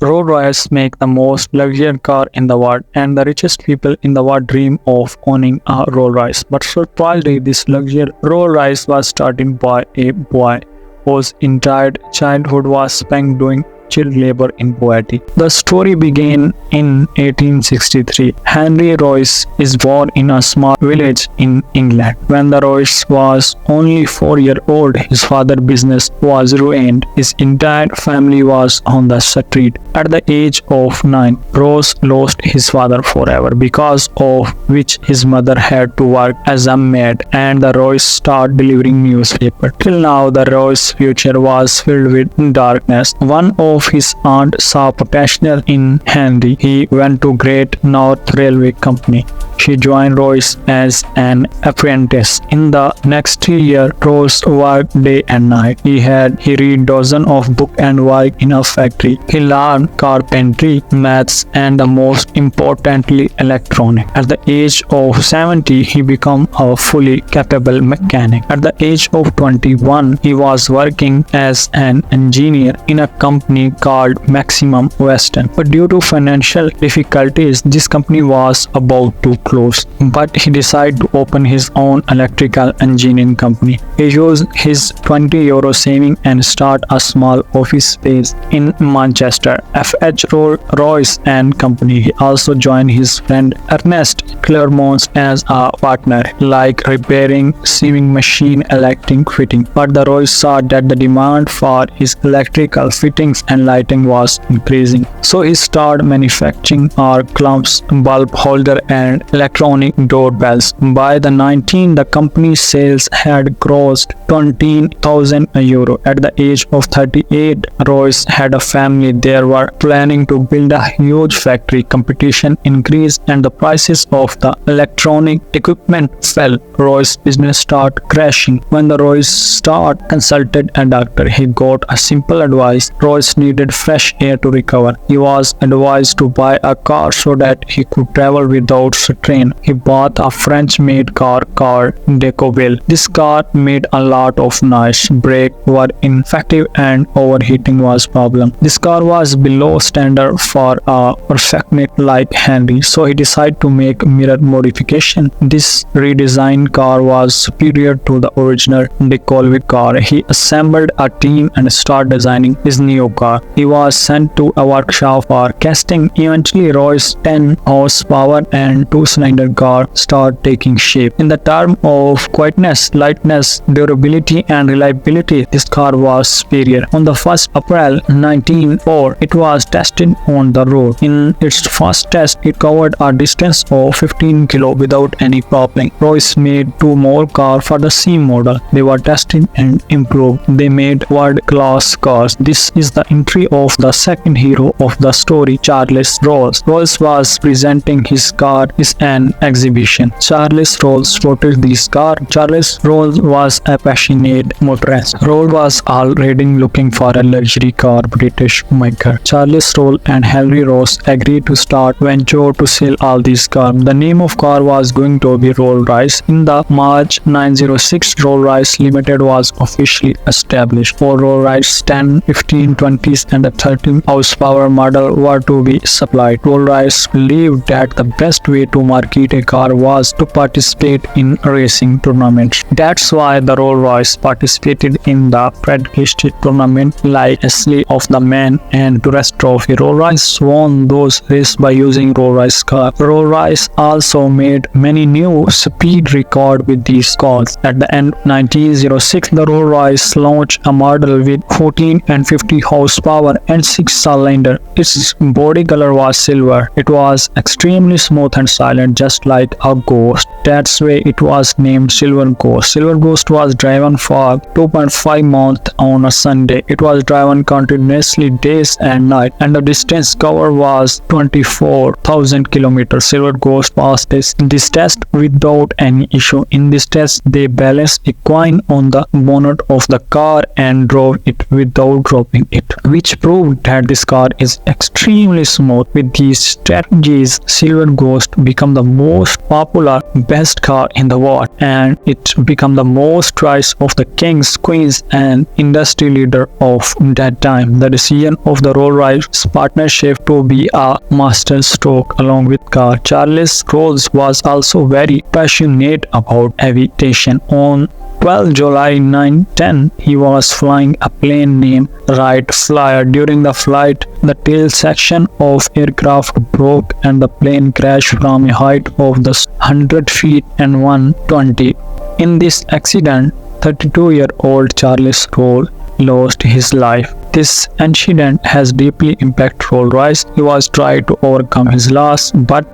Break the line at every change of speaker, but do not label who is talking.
Rolls-Royce make the most luxurious car in the world, and the richest people in the world dream of owning a Rolls-Royce. But surprisingly, this luxurious Rolls-Royce was started by a boy whose entire childhood was spent doing child labor in poverty. The story began in 1863. Henry Royce is born in a small village in England. When the Royce was only 4 years old, his father's business was ruined. His entire family was on the street. At the age of 9, Royce lost his father forever, because of which his mother had to work as a maid, and the Royce started delivering newspapers. Till now, the Royce's future was filled with darkness. One of his aunt saw potential in Henry. He went to Great North Railway Company. She joined Royce as an apprentice. In the next 3 years, Royce worked day and night. He read dozens of books and worked in a factory. He learned carpentry, maths, and most importantly, electronics. At the age of 70, he became a fully capable mechanic. At the age of 21, he was working as an engineer in a company called Maximum Western. But due to financial difficulties, this company was about to close. But he decided to open his own electrical engineering company. He used his €20 saving and start a small office space in Manchester. F.H. Royce and Company. He also joined his friend Ernest Clermont as a partner, like repairing sewing machine, electric fitting. But the Royce saw that the demand for his electrical fittings and lighting was increasing. So he started manufacturing arc lamps, bulb holder, and electronic doorbells. By the 19, the company's sales had grossed €20,000. At the age of 38, Royce had a family. They were planning to build a huge factory. Competition increased and the prices of the electronic equipment fell. Royce's business started crashing. When the Royce consulted a doctor, he got a simple advice. Royce needed fresh air to recover. He was advised to buy a car so that he could travel without strain. He bought a French-made car called Decoville. This car made a lot of noise. Brakes were ineffective and overheating was a problem. This car was below standard for a perfectionist like Henry, so he decided to make mirror modification. This redesigned car was superior to the original Decoville car. He assembled a team and started designing his new car. He was sent to a workshop for casting. Eventually, Royce's 10 horsepower and 2-cylinder car started taking shape. In the term of quietness, lightness, durability, and reliability, this car was superior. On the 1st April 1904, it was tested on the road. In its first test, it covered a distance of 15 km without any problem. Royce made 2 more cars for the same model. They were tested and improved. They made world-class cars. This is the entry of the second hero of the story, Charles Rolls. Rolls was presenting his car in an exhibition. Charles Rolls spotted this car. Charles Rolls was a passionate motorist. Rolls was already looking for a luxury car British maker. Charles Rolls and Henry Royce agreed to start venture to sell all these cars. The name of car was going to be Rolls-Royce. In the March 1906, Rolls-Royce Limited was officially established. For Rolls-Royce 10, 15, 20s and the 13 horsepower model were to be supplied. Rolls-Royce believed that the best way to market a car was to participate in racing tournaments. That's why the Rolls-Royce participated in the prestigious tournament like Ashley of the Man and Tourist Trophy. Rolls-Royce won those races by using Rolls-Royce cars. Rolls-Royce also made many new speed records with these cars. At the end of 1906, the Rolls-Royce launched a model with 14 and 50 horsepower and 6-cylinder. Its body color was silver. It was extremely smooth and silent, just like a ghost. That's why it was named Silver Ghost. Silver Ghost was driven for 2.5 months on a Sunday. It was driven continuously days and nights, and the distance covered was 24,000 kilometers. Silver Ghost passed this test without any issue. In this test, they balanced a coin on the bonnet of the car and drove it without dropping it. which proved that this car is extremely smooth. With these strategies, Silver Ghost became the most popular best car in the world, and it became the most choice of the kings, queens, and industry leader of that time. The decision of the Rolls-Royce partnership to be a master stroke along with car. Charles Rolls was also very passionate about aviation. On 12 July 1910, he was flying a plane named Wright Flyer. During the flight, the tail section of aircraft broke and the plane crashed from a height of the 100 feet and 120. In this accident, 32-year-old Charles Rolls lost his life. This incident has deeply impacted Rolls-Royce. He was trying to overcome his loss, but